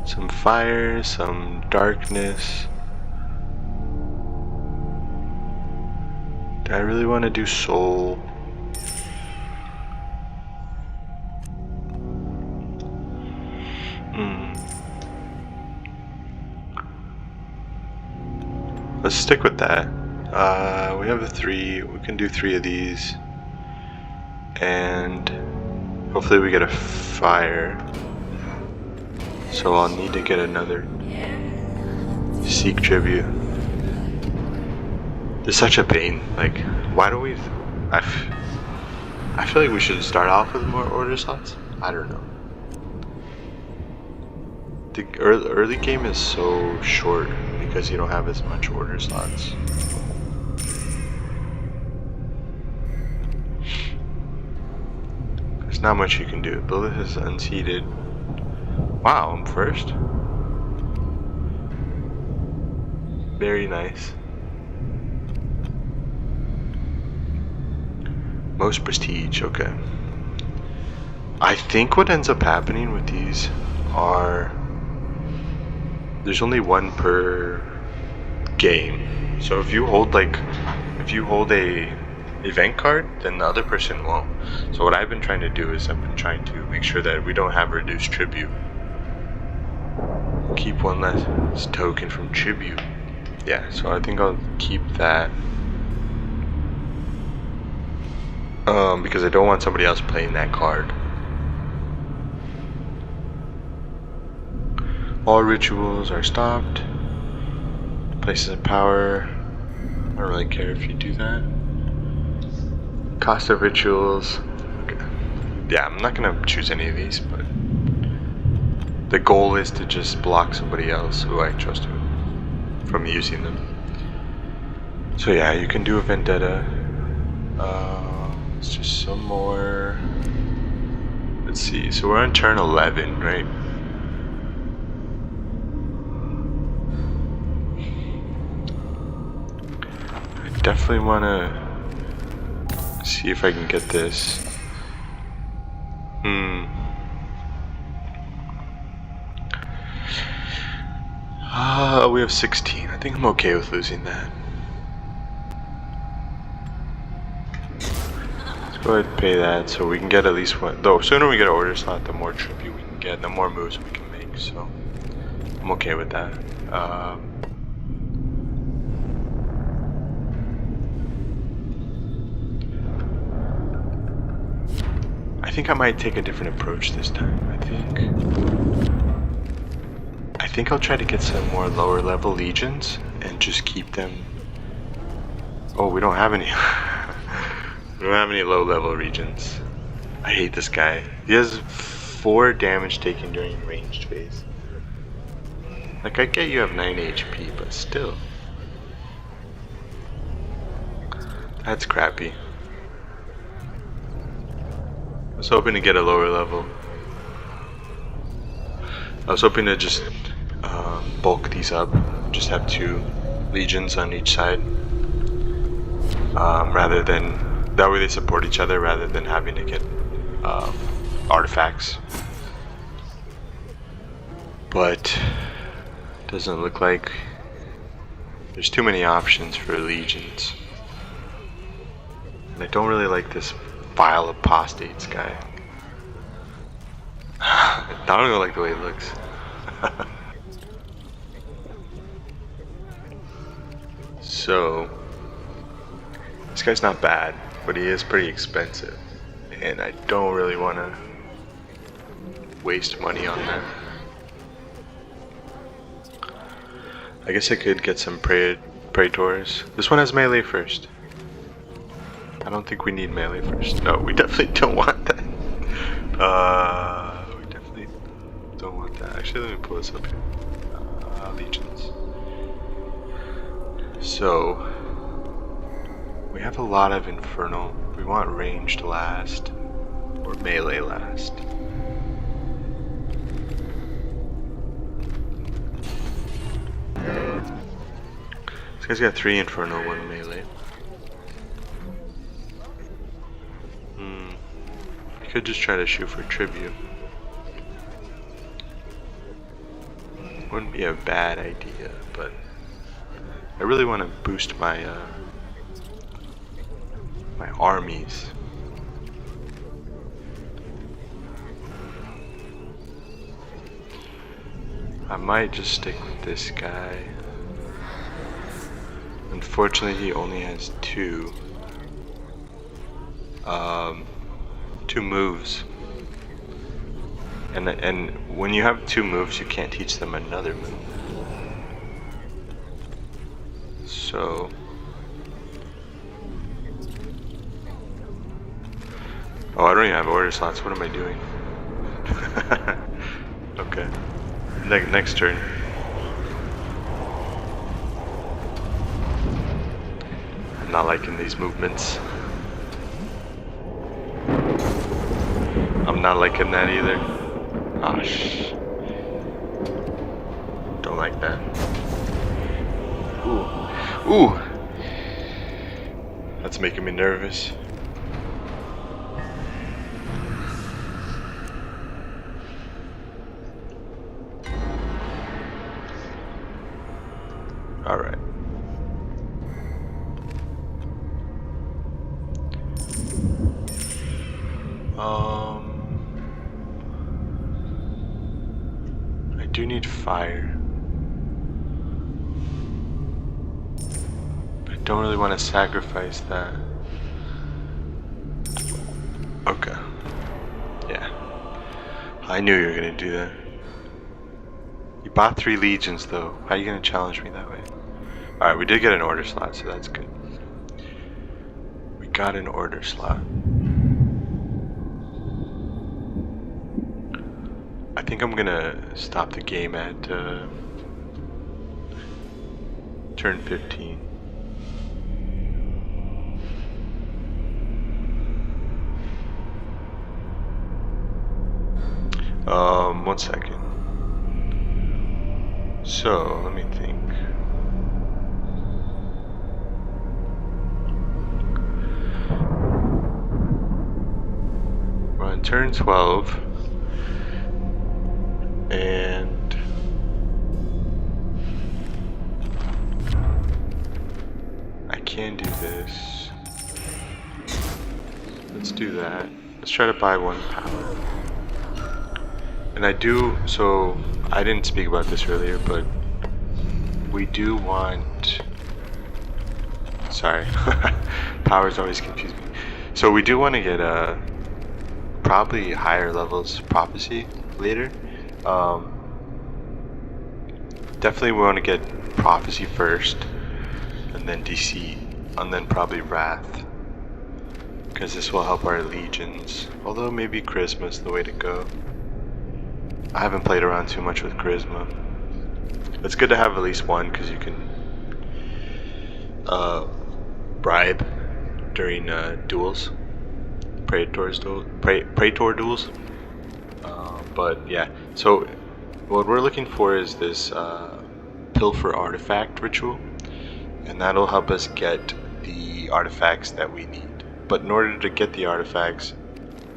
[SPEAKER 1] some fire, some darkness. Do I really want to do soul? Let's stick with that. We have a 3. We can do 3 of these. And hopefully we get a fire. So I'll need to get another seek tribute. It's such a pain. Like, why do we... I feel like we should start off with more order slots. I don't know. The early game is so short because you don't have as much order slots. There's not much you can do. Lilith is unseated. Wow, I'm first. Very nice. Most prestige, okay. I think what ends up happening with these are there's only one per game. So if you hold a event card, then the other person won't. So what I've been trying to do is I've been trying to make sure that we don't have reduced tribute. Keep one less token from tribute. Yeah, so I think I'll keep that. Because I don't want somebody else playing that card. All rituals are stopped. Places of power. I don't really care if you do that. Cost of rituals. Okay. Yeah, I'm not gonna choose any of these, but the goal is to just block somebody else who I trust from using them. So yeah, you can do a vendetta. Let's just some more. Let's see. So we're on turn 11, right? I definitely want to see if I can get this. We have 16. I think I'm okay with losing that. Let's go ahead and pay that so we can get at least one. Though, sooner we get an order slot, the more tribute we can get, the more moves we can make. So I'm okay with that. I think I might take a different approach this time. I think I'll try to get some more lower level legions and just keep them. Oh, we don't have any. We don't have any low level regions. I hate this guy. He has 4 damage taken during ranged phase. Like, I get you have 9 HP, but still. That's crappy. I was hoping to get a lower level. I was hoping to just bulk these up. Just have 2 legions on each side. Rather than... That way they support each other rather than having to get artifacts. But doesn't look like there's too many options for legions. And I don't really like this vile apostates guy. I don't even like the way it looks. So this guy's not bad, but he is pretty expensive, and I don't really want to waste money on that. I guess I could get some praetors. This one has melee first. I don't think we need melee first. No, we definitely don't want that. We definitely don't want that. Actually, let me pull this up here. Legions. So we have a lot of infernal. We want ranged last or melee last. This guy's got 3 infernal, 1 melee. I could just try to shoot for tribute. Wouldn't be a bad idea, but I really want to boost my my armies. I might just stick with this guy. Unfortunately, he only has 2 moves. And when you have 2 moves, you can't teach them another move. So oh, I don't even have order slots. What am I doing? Okay. Next turn. I'm not liking these movements. I'm not liking that either. Gosh. Don't like that. Ooh. Ooh. That's making me nervous. All right. I do need fire. But I don't really want to sacrifice that. Okay. Yeah. I knew you were gonna do that. You bought 3 legions though. How are you gonna challenge me that way? Alright, we did get an order slot, so that's good. We got an order slot. I think I'm gonna stop the game at turn 15. One second. So, let me think. We're on turn 12. And I can do this. Let's do that. Let's try to buy 1 power. And I do, so I didn't speak about this earlier, but we do want, sorry, powers always confuse me. So we do want to get probably higher levels prophecy later. Definitely we want to get prophecy first, and then deceit, and then probably wrath, because this will help our legions. Although maybe charisma is the way to go. I haven't played around too much with charisma. It's good to have at least 1 because you can bribe during duels, praetor duels. But yeah, so what we're looking for is this pilfer artifact ritual, and that'll help us get the artifacts that we need. But in order to get the artifacts,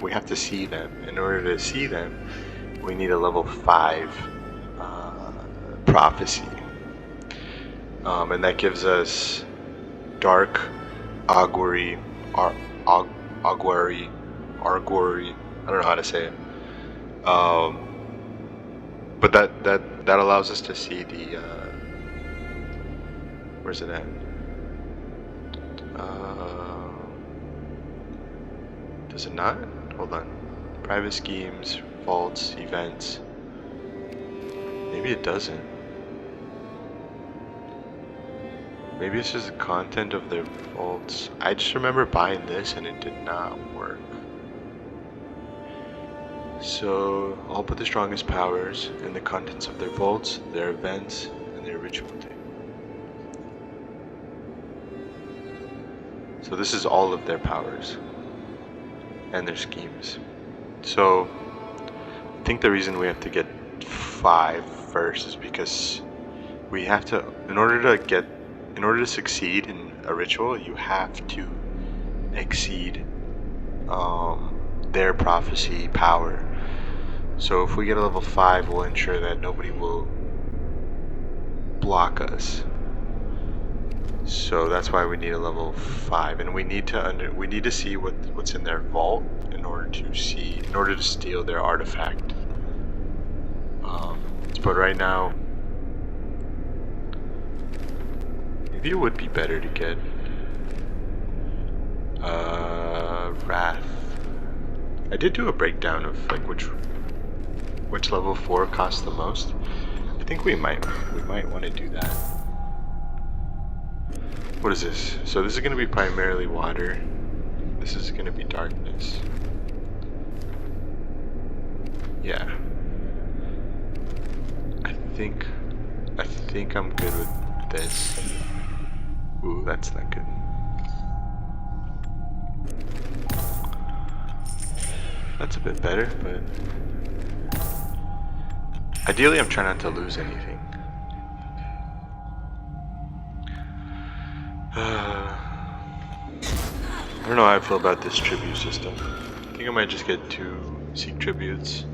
[SPEAKER 1] we have to see them. In order to see them, we need a level 5 prophecy, and that gives us dark augury, augury. I don't know how to say it. But that allows us to see the where's it at? Does it not? Hold on. Private schemes, vaults, events. Maybe it doesn't. Maybe it's just the content of their vaults. I just remember buying this and it did not work. So I'll put the strongest powers and the contents of their vaults, their events, and their ritual table. So this is all of their powers and their schemes. So I think the reason we have to get 5 first is because we have to, in order to succeed in a ritual, you have to exceed their prophecy power. So if we get a level 5, we'll ensure that nobody will block us. So that's why we need a level 5, and we need to see what's in their vault in order to steal their artifact. But right now, maybe it would be better to get wrath. I did do a breakdown of like which level 4 costs the most. I think we might want to do that. What is this? So this is going to be primarily water. This is going to be darkness. Yeah. I think I'm good with this. Ooh, that's not good. That's a bit better, but ideally I'm trying not to lose anything. I don't know how I feel about this tribute system. I think I might just get 2 seek tributes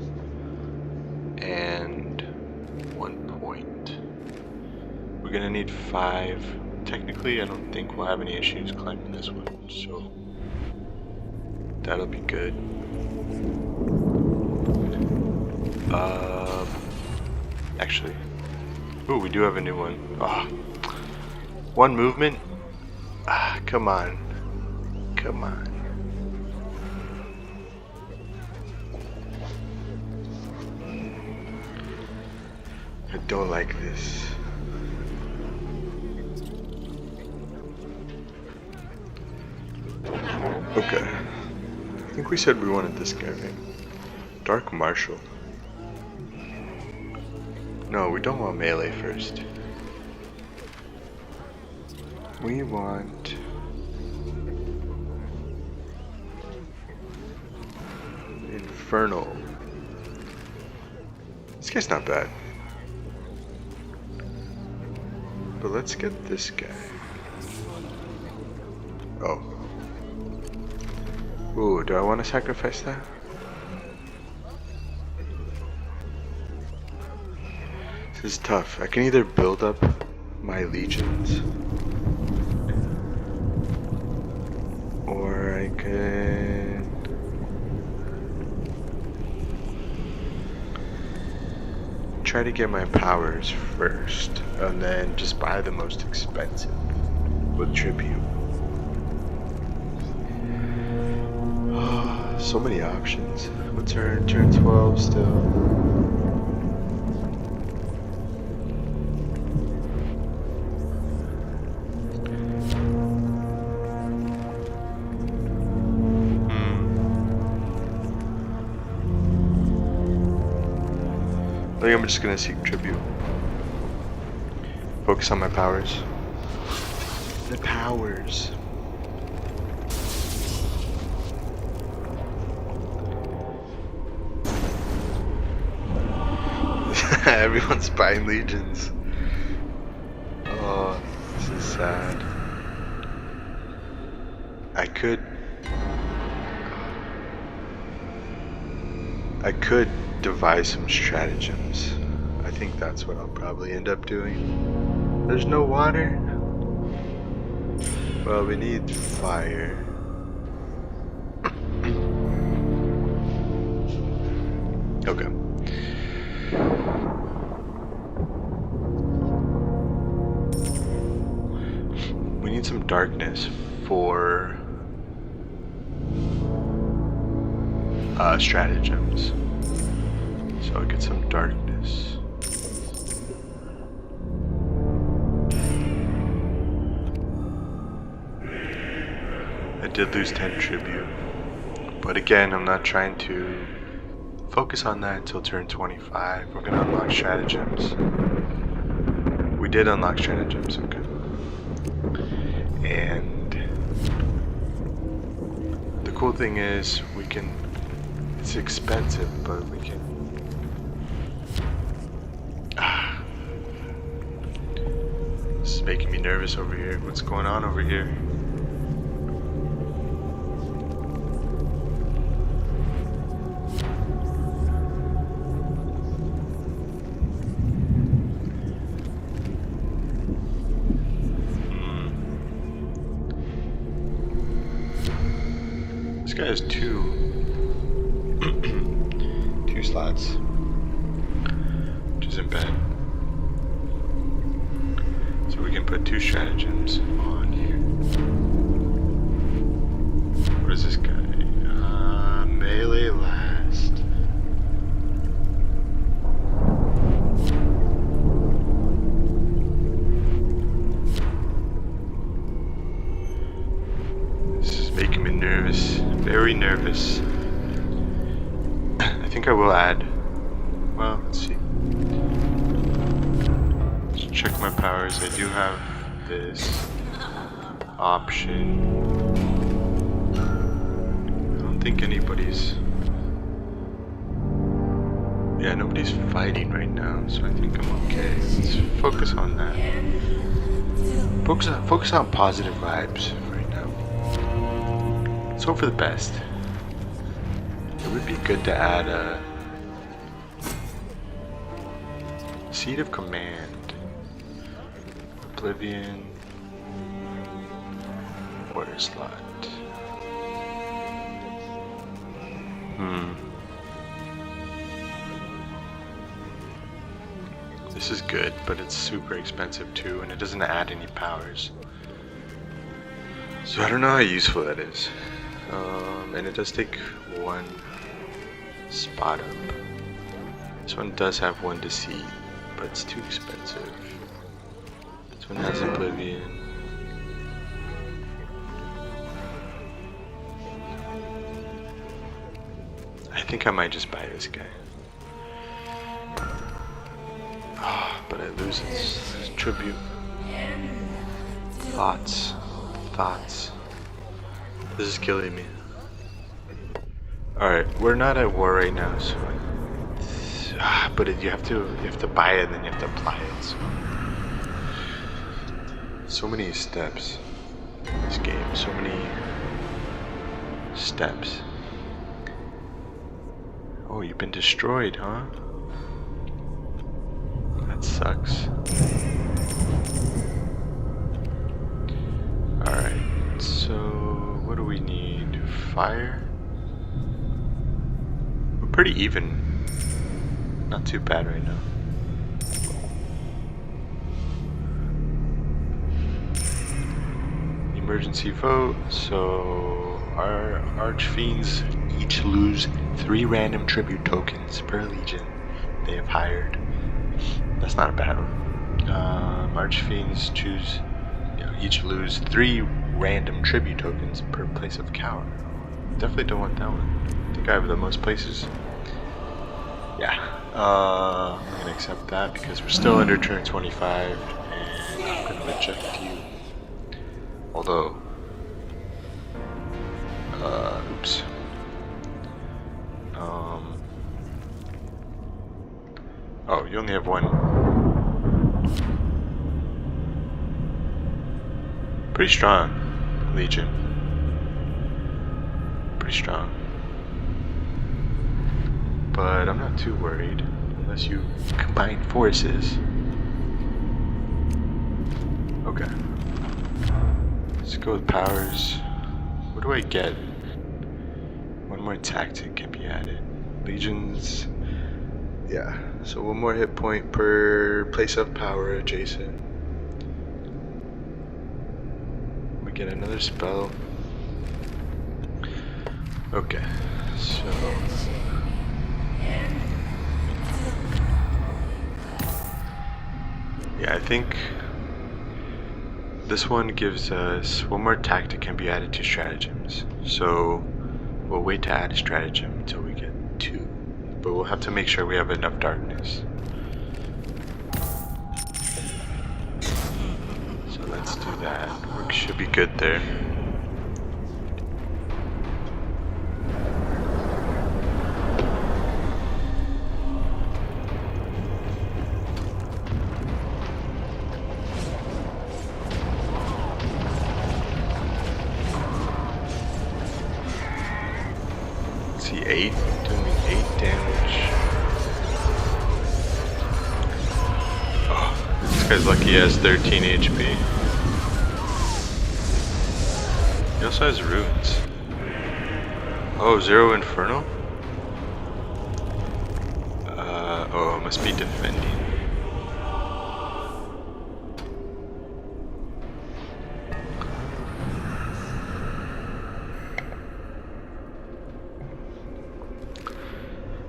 [SPEAKER 1] and 1 point. We're gonna need 5. Technically, I don't think we'll have any issues climbing this one, so that'll be good. Actually, ooh, we do have a new one. Ah, 1 movement. Ah, come on. I don't like this. Okay. I think we said we wanted this guy, right? Dark Marshal. No, we don't want melee first. We want... infernal. This guy's not bad. But let's get this guy. Oh. Ooh, do I want to sacrifice that? This is tough. I can either build up my legions, or I can try to get my powers first, and then just buy the most expensive with tribute. So many options. What's our turn 12 still? I think I'm just gonna seek tribute. Focus on my powers. The powers. Everyone's buying legions. Oh, this is sad. I could devise some stratagems. I think that's what I'll probably end up doing. There's no water? Well, we need fire. Okay. We need some darkness for stratagems. So I'll get some darkness. I did lose 10 tribute, but again, I'm not trying to focus on that until turn 25. We're gonna unlock stratagems. We did unlock stratagems, okay. And the cool thing is we can, it's expensive, but we can, this is making me nervous over here. What's going on over here? This guy has two slots, which isn't bad. So we can put 2 stratagems on here. What is this guy? Melee last. This is making me nervous. Very nervous. I think I will add. Well, let's see. Let's check my powers. I do have this option. I don't think anybody's. Yeah, nobody's fighting right now, so I think I'm okay. Let's focus on that. Focus on positive vibes right now. Let's hope for the best. It would be good to add a Seat of Command, Oblivion, Order slot. This is good, but it's super expensive too, and it doesn't add any powers. So I don't know how useful that is. And it does take 1 spot up. This one does have 1 deceit. but it's too expensive. This one has Oblivion. I think I might just buy this guy. Ah, but I lose its tribute. Thoughts. This is killing me. Alright, we're not at war right now, so but you have to buy it and then you have to apply it. So many steps in this game, so many steps. Oh, you've been destroyed, huh? That sucks. Alright, so what do we need? Fire? We're pretty even. Not too bad right now. Emergency vote, so our archfiends each lose 3 random tribute tokens per legion they have hired. That's not a bad one. Archfiends each lose 3 random tribute tokens per place of cower. Definitely don't want that one. I think I have the most places. Yeah. I'm gonna accept that because we're still under turn 25 and I'm gonna reject you. Although, oops. Oh, you only have 1. Pretty strong, Legion. Pretty strong. But I'm not too worried, unless you combine forces. Okay. Let's go with powers. What do I get? 1 more tactic can be added. Legions. Yeah, so 1 more hit point per place of power adjacent. We get another spell. Okay, so. Yeah, I think this one gives us 1 more tactic can be added to stratagems. So we'll wait to add a stratagem until we get 2. But we'll have to make sure we have enough darkness. So let's do that. We should be good there. See, 8, doing 8 damage. Oh, this guy's lucky he has 13 HP. He also has runes. Oh, 0 infernal? Oh, it must be defending.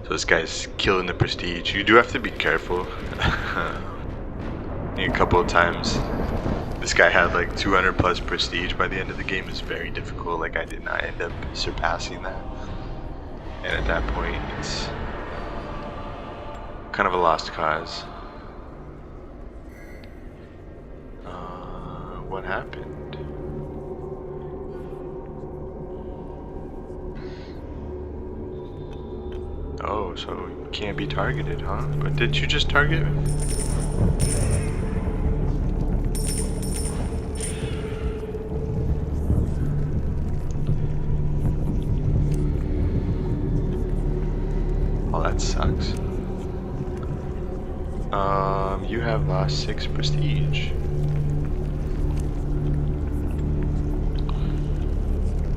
[SPEAKER 1] So this guy's killing the prestige. You do have to be careful. A couple of times. This guy had like 200 plus prestige by the end of the game. It's very difficult. Like I did not end up surpassing that. And at that point, it's kind of a lost cause. What happened? Oh, so you can't be targeted, huh? But did you just target me? Oh, that sucks. You have lost 6 prestige.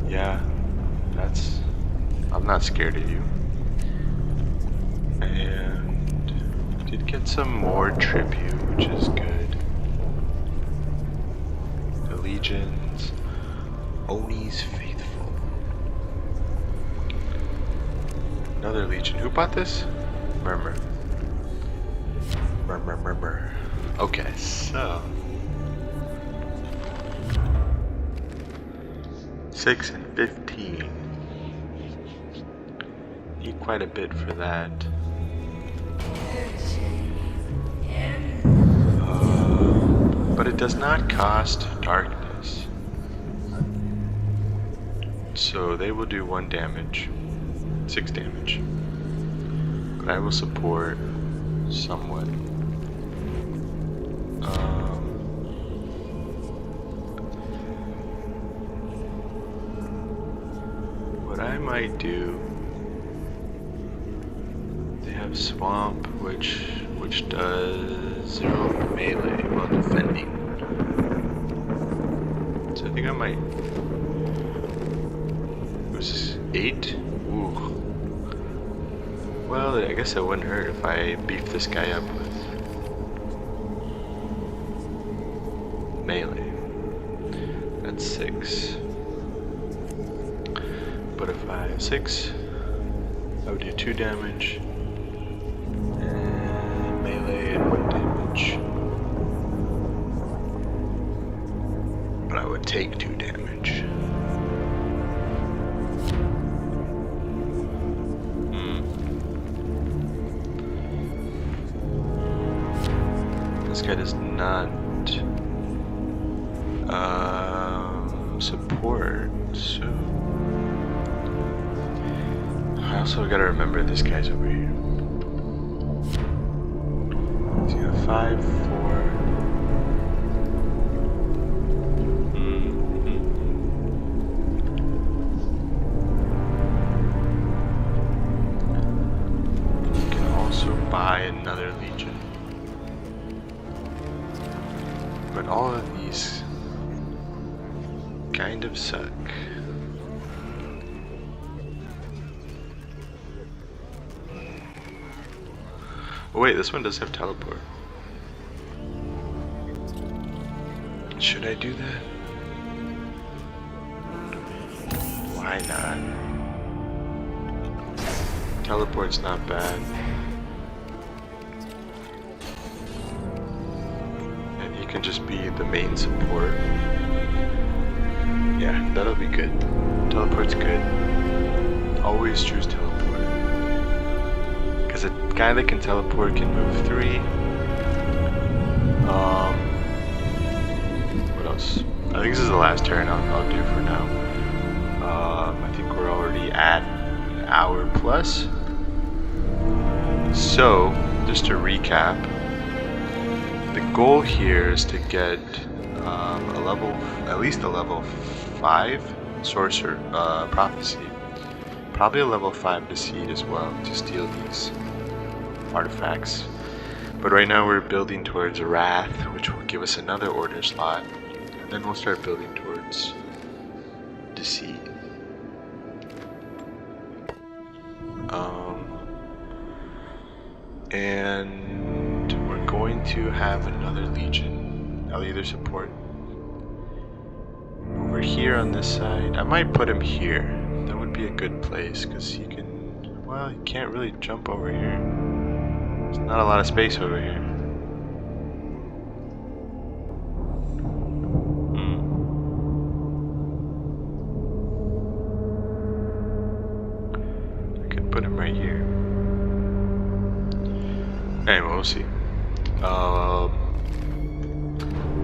[SPEAKER 1] Yeah, I'm not scared of you. And did get some more tribute, which is good. The legions, Oni's faithful. Another legion. Who bought this? Murmur. Okay, so 6 and 15. Need quite a bit for that. But it does not cost darkness. So they will do 1 damage. 6 damage. But I will support somewhat. What I might do, they have swamp, which does 0 melee while defending. So I think I might. Was this 8? Ooh. Well, I guess it wouldn't hurt if I beef this guy up with melee. That's 6. But if I have 6, I would do 2 damage. And melee and 1 damage. But I would take 2 damage. This guy does not support, so I also gotta remember this guy's over here. So you have 5, 4. You can also buy another legion. But all of these kind of suck. Oh wait, this one does have teleport. Should I do that? Why not? Teleport's not bad. And you can just be the main support. Yeah, that'll be good. Teleport's good. Always choose teleport. Because a guy that can teleport can move 3. What else? I think this is the last turn I'll do for now. I think we're already at an hour plus. So, just to recap, the goal here is to get at least a level 5 sorcerer prophecy. Probably a level 5 deceit as well to steal these artifacts. But right now we're building towards a wrath, which will give us another order slot. And then we'll start building towards deceit. And we're going to have another legion. I'll either support over here on this side. I might put him here. That would be a good place because he can, well, he can't really jump over here. There's not a lot of space over here. I could put him right here. Anyway, we'll see.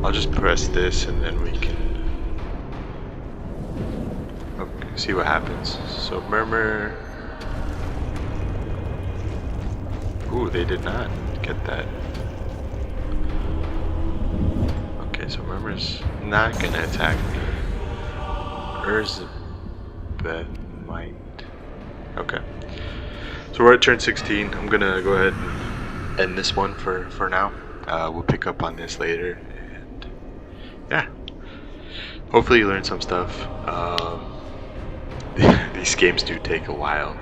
[SPEAKER 1] I'll just press this and then we can see what happens. So murmur. Ooh, they did not get that. Okay, so murmur's not gonna attack me. Elizabeth might. Okay. So we're at turn 16. I'm gonna go ahead and end this one for now. We'll pick up on this later, and yeah. Hopefully you learned some stuff. These games do take a while,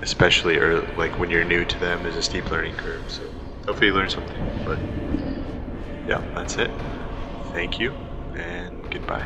[SPEAKER 1] especially early, like when you're new to them. There's a steep learning curve. So hopefully you learned something. But yeah, that's it. Thank you, and goodbye.